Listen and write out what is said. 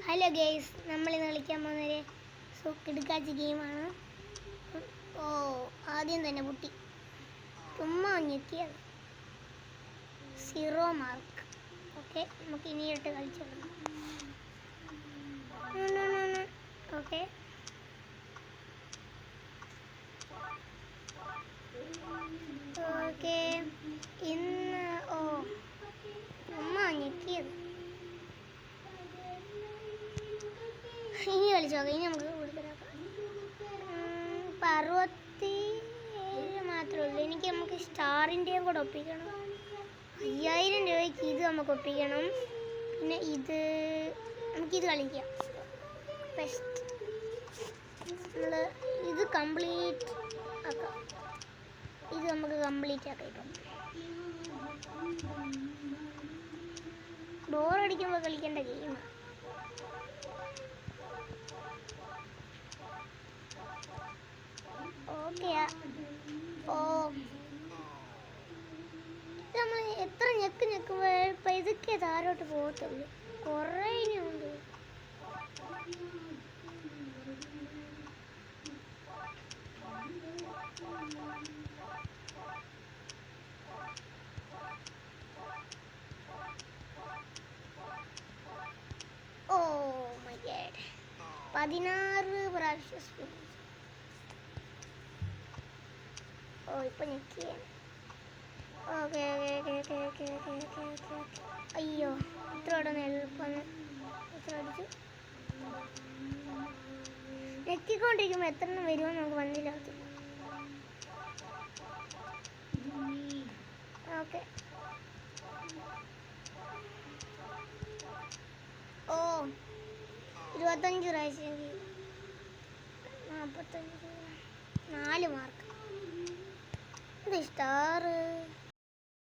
Hello guys, നമ്മളിന്ന് കളിക്കാൻ പോകുന്നൊരു കിടുക്കാച്ചി ഗെയിമാണ്. ഓ, ആദ്യം തന്നെ പൊട്ടി. ചുമ്മാ ഞെക്കിയത്. 0 മാർക്ക്. ഓക്കെ, നമുക്ക് ഇനിയിട്ട് കളിച്ചോളാം. Okay, okay. ഇന്ന് ചുമ്മാ ഞെക്കിയത്. ഇനി കളിച്ചോക്കാം. ഇനി നമുക്ക് കൂടുതലാക്കാം. 67 മാത്രമേ ഉള്ളൂ. നമുക്ക് സ്റ്റാറിൻ്റെയും കൂടെ ഒപ്പിക്കണം. 5000 രൂപയ്ക്ക് ഇത് നമുക്ക് ഒപ്പിക്കണം. പിന്നെ നമുക്കിത് കളിക്കാം. ബെസ്റ്റ് നമ്മൾ ഇത് കംപ്ലീറ്റ് ആക്കാം. ഇത് നമുക്ക് കംപ്ലീറ്റ് ആക്കാം. ഇപ്പം ബോറടിക്കുമ്പോൾ കളിക്കേണ്ട ഗെയിമാണ്. ഓക്കെയാ. ഇത് നമ്മൾ എത്ര ഞെക്കുമ്പോൾ ഇതൊക്കെ താരോട്ട് പോകത്തുള്ളൂ. കുറേ ഇനിയുണ്ട്. ഓ മൈ ഗോഡ്, 16 പ്രാവശ്യം. ഇപ്പം ഞെക്കിയാണ്. ഓക്കെ. അയ്യോ, ഇത്രയോടെ എളുപ്പം ഇത്ര അടിച്ചു. ഞെക്കിക്കൊണ്ടിരിക്കുമ്പോൾ എത്ര എണ്ണം വരുമെന്ന് നമുക്ക് മനസ്സിലാകത്തില്ല. ഓക്കെ. 25 പ്രാവശ്യം. 45. 4 മാർക്ക്. ഇത് സ്റ്റാർ.